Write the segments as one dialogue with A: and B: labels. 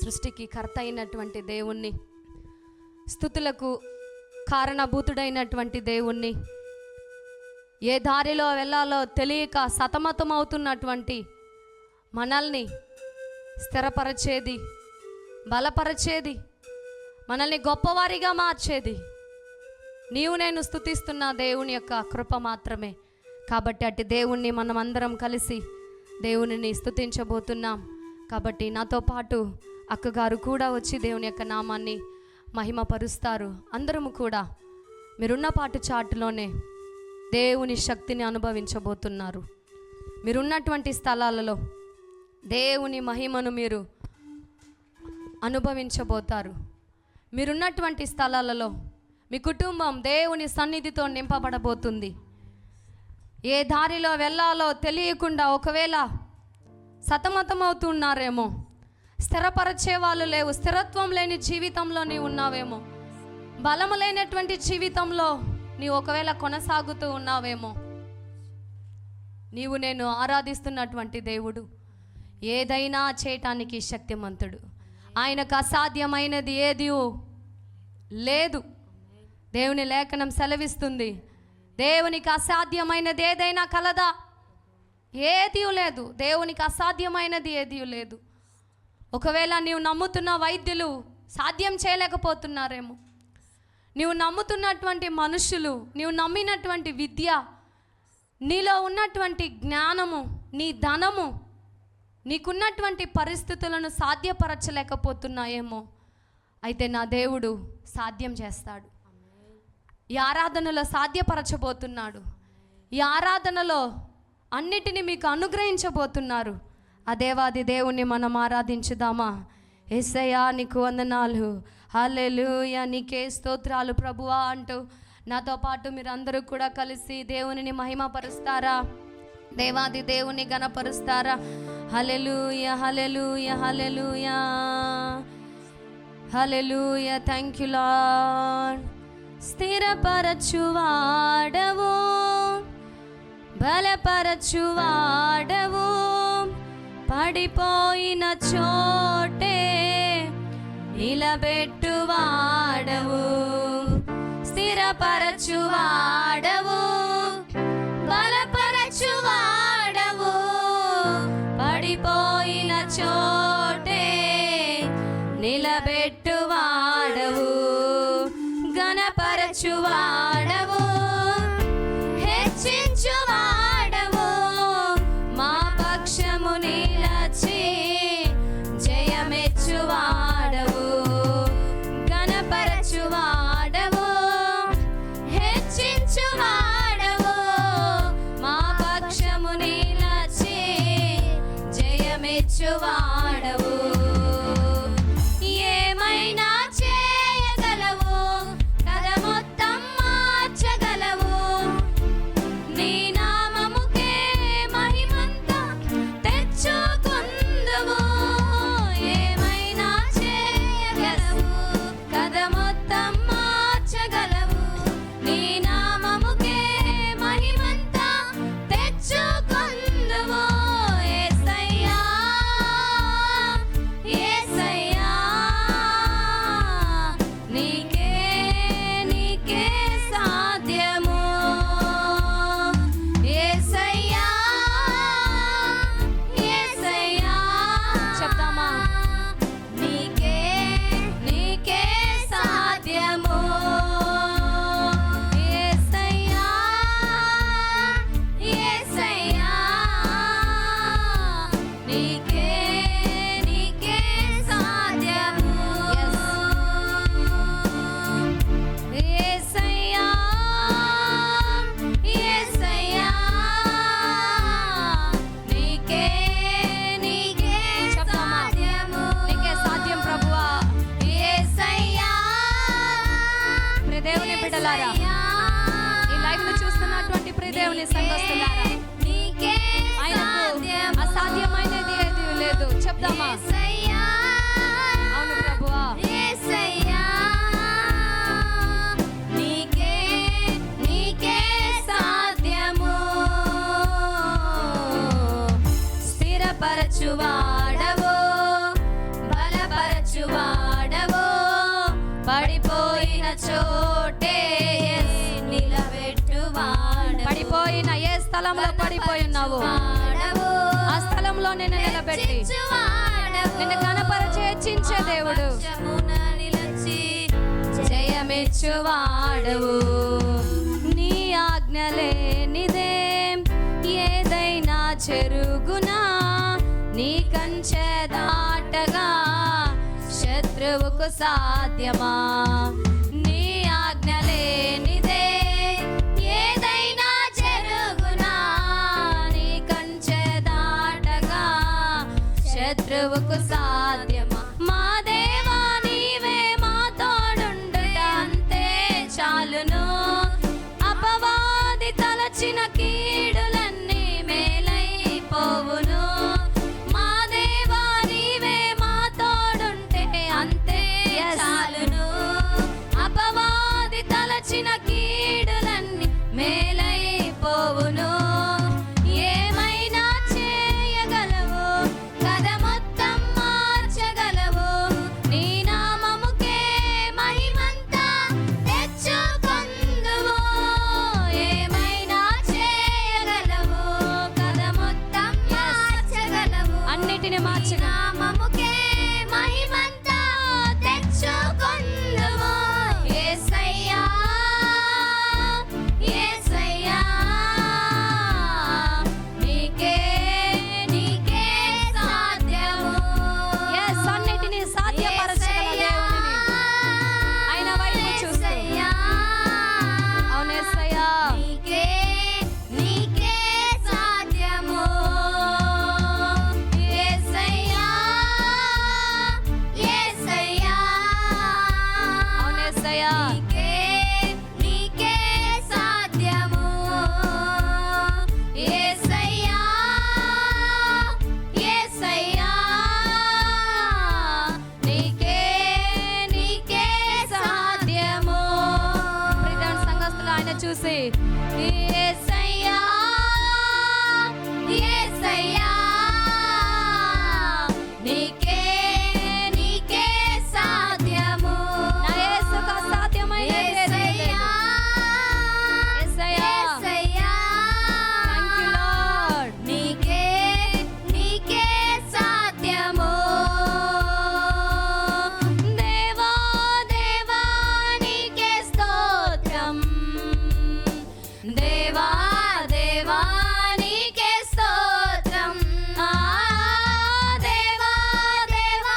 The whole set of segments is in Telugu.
A: సృష్టికి కర్త అయినటువంటి దేవుణ్ణి, స్తుతులకు కారణభూతుడైనటువంటి దేవుణ్ణి, ఏ దారిలో వెళ్ళాలో తెలియక సతమతమవుతున్నటువంటి మనల్ని స్థిరపరచేది, బలపరచేది, మనల్ని గొప్పవారిగా మార్చేది నీవు నేను స్తుతిస్తున్న దేవుని యొక్క కృప మాత్రమే. కాబట్టి అట్టి దేవుణ్ణి మనం అందరం కలిసి దేవునిని స్తుతించబోతున్నాం. కాబట్టి నాతో పాటు అక్కగారు కూడా వచ్చి దేవుని యొక్క నామాన్ని మహిమపరుస్తారు. అందరము కూడా మీరున్న పాటు చాటులోనే దేవుని శక్తిని అనుభవించబోతున్నారు. మీరున్నటువంటి స్థలాలలో దేవుని మహిమను మీరు అనుభవించబోతారు. మీరున్నటువంటి స్థలాలలో మీ కుటుంబం దేవుని సన్నిధితో నింపబడబోతుంది. ఏ దారిలో వెళ్ళాలో తెలియకుండా ఒకవేళ సతమతమవుతున్నారేమో, స్థిరపరచే వాళ్ళు లేవు, స్థిరత్వం లేని జీవితంలో నీవు ఉన్నావేమో, బలము లేనటువంటి జీవితంలో నీవు ఒకవేళ కొనసాగుతూ ఉన్నావేమో, నీవు నేను ఆరాధిస్తున్నటువంటి దేవుడు ఏదైనా చేయటానికి శక్తిమంతుడు. ఆయనకు అసాధ్యమైనది ఏది లేదు. దేవుని లేఖనం సెలవిస్తుంది, దేవునికి అసాధ్యమైనది ఏదైనా కలదా? ఏదీ లేదు. దేవునికి అసాధ్యమైనది ఏదీ లేదు. ఒకవేళ నీవు నమ్ముతున్న వైద్యులు సాధ్యం చేయలేకపోతున్నారేమో, నీవు నమ్ముతున్నటువంటి మనుషులు, నీవు నమ్మినటువంటి విద్య, నీలో ఉన్నటువంటి జ్ఞానము, నీ ధనము, నీకున్నటువంటి పరిస్థితులను సాధ్యపరచలేకపోతున్నాయేమో, అయితే నా దేవుడు సాధ్యం చేస్తాడు. ఈ ఆరాధనలో సాధ్యపరచబోతున్నాడు. ఈ ఆరాధనలో అన్నిటినీ మీకు అనుగ్రహించబోతున్నారు. ఆ దేవాది దేవుణ్ణి మనం ఆరాధించుదామా? యేసయ్యా నీకు వందనాలు, హల్లెలూయా, నీకే స్తోత్రాలు ప్రభువా అంటూ నాతో పాటు మీరందరూ కూడా కలిసి దేవునిని మహిమపరుస్తారా? దేవాది దేవుని గణపరుస్తారా? Hallelujah, hallelujah, hallelujah, hallelujah. Thank you Lord. స్థిరపరచువాడవు, బలపరచువాడవు, పడిపోయిన చోటే నిలబెట్టువాడవు. స్థిరపరచువాడవు, బలపరచువాడవు, పడిపోయిన చోటే నిలబెట్టువాడవు. గణపరచువాడవు, హెచ్చించువాడవు, మా పక్షము నిలచి జయమెచ్చువాడవు. గణపరచువాడవు, హెచ్చించువాడవు, మా పక్షము నిలచి జయమెచ్చువాడవు. ఏమైనా చేయగలవు, కథ మొత్తం మార్చగలవు, నీ నామముకే మహిమంతా తెచ్చుకుందువు. ఏమైనా చేయగలవు, కథ మొత్తం మార్చగలవు, నీ నామముకే మహిమంతా తెచ్చుకుందువు. యేసయ్యా, యేసయ్యా, నీకే నీకే సాధ్యము. యేసయ్యా, యేసయ్యా, చెప్తామా? నీకే నీకే సాధ్యము. యేసయ్యా, యేసయ్యా, నీకే నీకే సాధ్యము. యేసయ్యా, యేసయ్యా, నీకే నీకే సాధ్యము. నీకే సాధ్యం ప్రభువా. యేసయ్యా, ప్రియ దేవుని బిడ్డలారా, ఈ లైవ్ ను చూస్తున్నటువంటి ప్రియ దేవుని సంఘస్థులారా, ఆయనకు అసాధ్యమైనది ఏది లేదు. చెప్దామా? అవును ప్రభువా. నీకే నీకే సాధ్యము. స్థిరపరచువాడవు, బలపరచు స్థలంలో పడిపోయి ఉన్నావు, ఆ స్థలంలో నిన్ను నిలబెట్టి నిన్ను కనపరచి హెచ్చించే దేవుడు, జయమిచ్చువాడవు. నీ ఆజ్ఞ లేనిదే ఏదైనా చెరుగునా, నీ కంచె దాటగా శత్రువుకు సాధ్యమా? నీ ఆజ్ఞ లేనిదే ఏదైనా చెరుగునా, నీ కంచె దాటగా శత్రువుకు సాధ్యమా? మా దేవా నీవే మా తోడుండుట అంతే చాలును, అపవాది తలచిన కీడులన్నీ మేలైపోవును. మా దేవా నీవే మా తోడుంటే అంతే చాలును, అపవాది తలచిన కీడులన్నీ మేలైపోవును. ఏమైనా చేయగలవు, కథ మొత్తం మార్చగలవు, నీ నామముకే మహిమంతా తెచ్చుకొందువు. ఏమైనా చేయగలవు, కథ మొత్తం మార్చగలవు, అన్నిటిని మార్చగలవు, నామముకే మహిమంతా తెచ్చుకొందువు. యేసయ్యా యేసయ్యా, నీకే నీకే సాధ్యము. అన్నిటిని సాధ్యపరచగల దేవునిని ఆయన వైపు చూస్తూ, అవును యేసయ్యా, నీకే నీకే సాధ్యము. యేసయ్యా యేసయ్యా, అవును యేసయ్యా, నీకే నీకే సాధ్యము. యేసయ్యా యేసయ్యా, నీకే నీకే సాధ్యము. ప్రియమైన సంఘస్థులు ఆయన చూసి, యేసయ్యా యేసయ్యా, నీకే నీకే సాధ్యము. నా యేసుకు అసాధ్యమైనది ఏదీ లేదు. యేసయ్యా యేసయ్యా, థాంక్ యూ లార్డ్, నీకే నీకే సాధ్యము. దేవా దేవా నీకే స్తోత్రం, దేవా దేవా నీకే స్తోత్రం. దేవా దేవా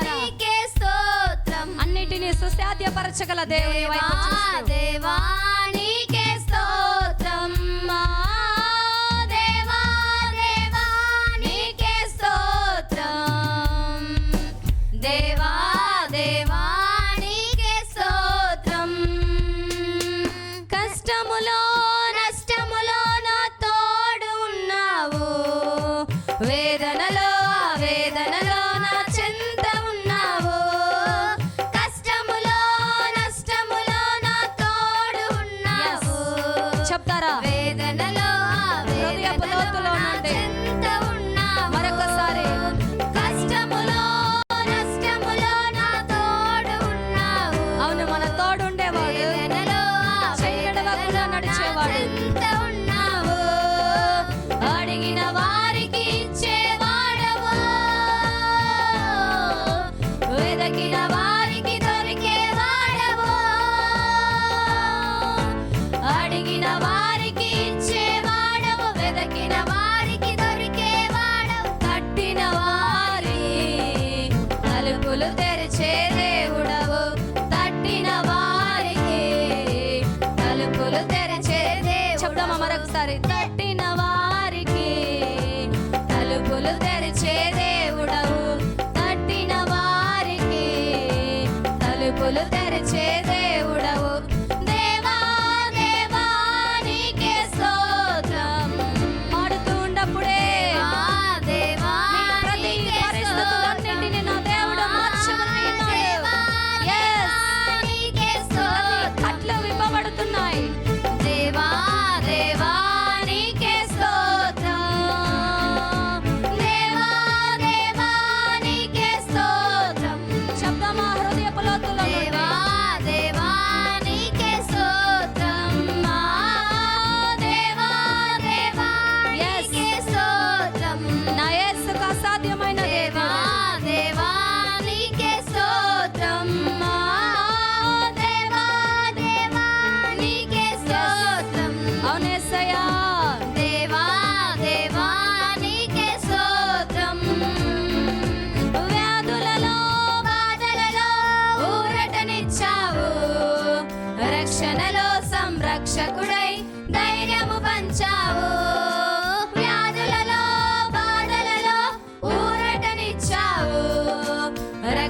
A: నీకే స్తోత్రం. అన్నిటినీ సుసాధ్యపరచగల దేవుని వైపు చూస్తూ, దేవా నీకే స్తోత్రం. దేవా దేవా నీకే స్తోత్రం. దేవా దేవా నీకే స్తోత్రం. కష్టములో నష్టములో నా తోడు ఉన్నావు, వేదనలో వేదనలో నా చెంత ఉన్నావు. కష్టములో నష్టములో నా తోడు ఉన్నావు. చెప్తారా? వేదనలో హృదయపు లోతులో నుండి చెంత ఉన్నావు. మరొకసారి, కష్టములో నష్టములో నా తోడు ఉన్నావు. అవును, మన తోడు ఉండేవాడు, చెయ్యడవకుండా నడిచేవాడు. చెంత ఉన్నావు, అడిగిన వారికి ఇచ్చేవాడవు, వెదకిన వారికి దొరికేవాడవు. అడిగిన వారికి ఇచ్చేవాడవు, వెదకిన వారికి దొరికేవాడవు. తట్టిన వారి తలుపులు తెరిచే దేవుడవు, తట్టిన వారికి తలుపులు తెరిచే దేవుడవు. చెప్దామా మరొకసారి? తట్టిన వారికి తలుపులు తెరిచే దేవుడవు, తట్టిన వారికి తలుపులు తెరిచే దేవుడవు. దేవా దేవా నీకే స్తోత్రం. పాడుతూ ఉన్నప్పుడే దేవా ప్రతి పరిస్థితులన్నింటినీ నా దేవుడు మార్చగల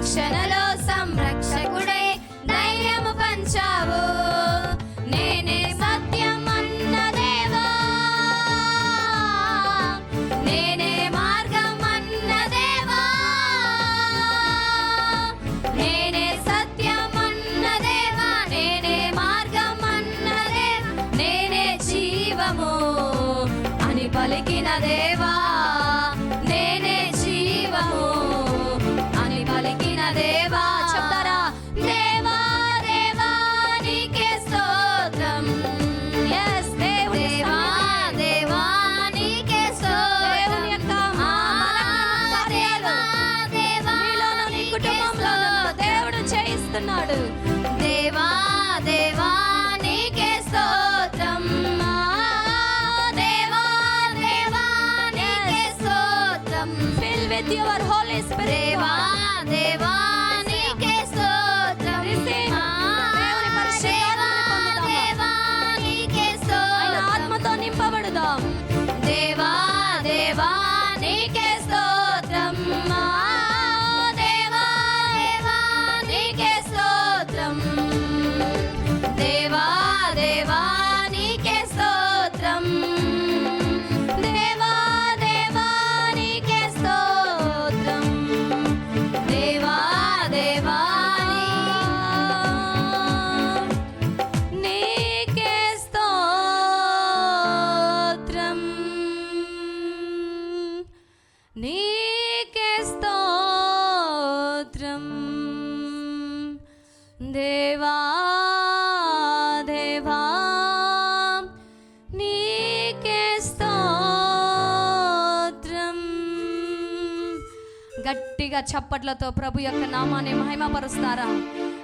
A: రక్షణలో సంరక్షకుడే ధైర్యము పంచావు. నేనే సత్యం అన్న దేవా, నేనే మార్గం అన్న దేవా, నేనే సత్యం అన్న దేవా, నేనే మార్గం అన్న దేవా, నేనే జీవము అని పలికిన దేవా, నేనే జీవము అని పలికిన దేవా. చెప్తారా? దేవా దేవా నీకే స్తోత్రం. yes దేవా దేవా నీకే స్తోత్రం. దేవుని యొక్క దేవా దేవా నీలోను నీ కుటుంబంలోను దేవుడు చేయిస్తున్నాడు. దేవా దేవా నీకే స్తోత్రం. దేవా దేవా నీకే స్తోత్రం. fill with your holy spirit. దేవా దేవా నీకే స్తోత్రం. దేవుని పరిశుద్ధాత్మని పొందుదాం. దేవా నీకే స్తోత్రం. ఆయన ఆత్మతో నింపబడుదాం. దేవా దేవా నీకే స్తోత్రం. దేవా దేవా నీకే స్తోత్రం. దేవా దేవా నీకే స్తోత్రం. దేవా దేవా నీకే స్తోత్రం. దేవా దేవా నీకే స్తోత్రం. నీకే స్తోత్రం. దేవా దేవా నీకే స్తోత్రం. గట్టిగా చప్పట్లతో ప్రభు యొక్క నామాన్ని మహిమపరుస్తారా?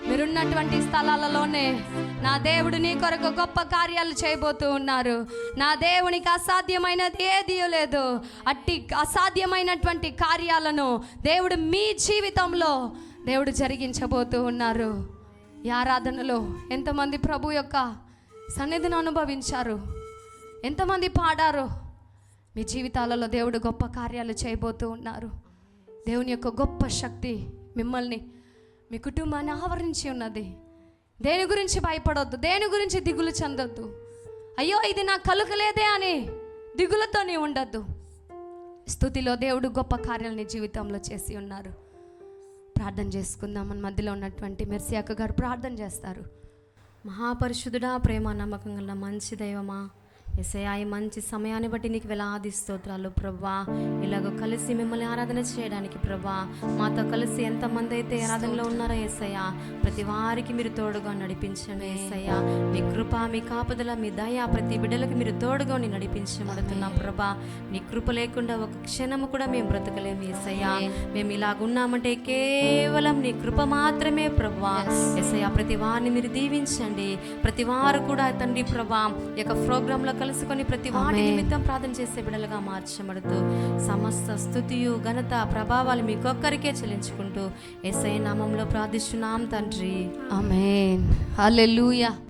A: మీరున్నటువంటి స్థలాలలోనే నా దేవుడు నీ కొరకు గొప్ప కార్యాలు చేయబోతూ ఉన్నారు. నా దేవునికి అసాధ్యమైనది ఏదీ లేదు. అట్టి అసాధ్యమైనటువంటి కార్యాలను దేవుడు మీ జీవితంలో దేవుడు జరిగించబోతూ ఉన్నారు. ఈ ఆరాధనలో ఎంతమంది ప్రభు యొక్క సన్నిధిని అనుభవించారు, ఎంతమంది పాడారు? మీ జీవితాలలో దేవుడు గొప్ప కార్యాలు చేయబోతూ ఉన్నారు. దేవుని యొక్క గొప్ప శక్తి మిమ్మల్ని, మీ కుటుంబాన్ని ఆవరించి ఉన్నది. దేని గురించి భయపడొద్దు, దేని గురించి దిగులు చెందొద్దు. అయ్యో ఇది నాకు కలుగలేదే అని దిగులతో నీ ఉండొద్దు. స్తుతిలో దేవుడు గొప్ప కార్యాలని జీవితంలో చేసి ఉన్నారు. ప్రార్థన చేసుకుందాం. మన మధ్యలో ఉన్నటువంటి మెర్సీ అక్క గారు ప్రార్థన చేస్తారు. మహాపరిశుద్ధుడా, ప్రేమ నమ్మకం గల మంచి దైవమా, యేసయ్యా ఈ మంచి సమయాన్ని బట్టి నీకు వేలాది స్తోత్రాలు ప్రభువా. ఇలాగో కలిసి మిమ్మల్ని ఆరాధన చేయడానికి ప్రభువా, మాతో కలిసి ఎంతమంది అయితే ఆరాధనలో ఉన్నారో యేసయ్యా, ప్రతి వారికి మీరు తోడుగా నడిపించండి యేసయ్యా. మీ కృప, మీ కాపుదల, మీ దయ ప్రతి బిడ్డలకు మీరు తోడుగా నడిపించబడుతున్నాం ప్రభా. నీ కృప లేకుండా ఒక క్షణము కూడా మేము బ్రతకలేము యేసయ్యా. మేము ఇలాగున్నామంటే కేవలం నీ కృప మాత్రమే ప్రభువా. యేసయ్యా ప్రతి వారిని మీరు దీవించండి. ప్రతి వారు కూడా తండ్రి ప్రభా ఈ యొక్క ప్రోగ్రాంలో కలుసుకొని ప్రతి వారి నిమిత్తం ప్రార్థన చేసే బిడ్డలుగా మార్చబడుతూ సమస్త స్తుతియు ఘనత ప్రభావాలు మీకొక్కరికే చెల్లించుకుంటూ యేసయ్య నామంలో ప్రార్థిస్తున్నాం తండ్రి. ఆమేన్. హల్లెలూయా.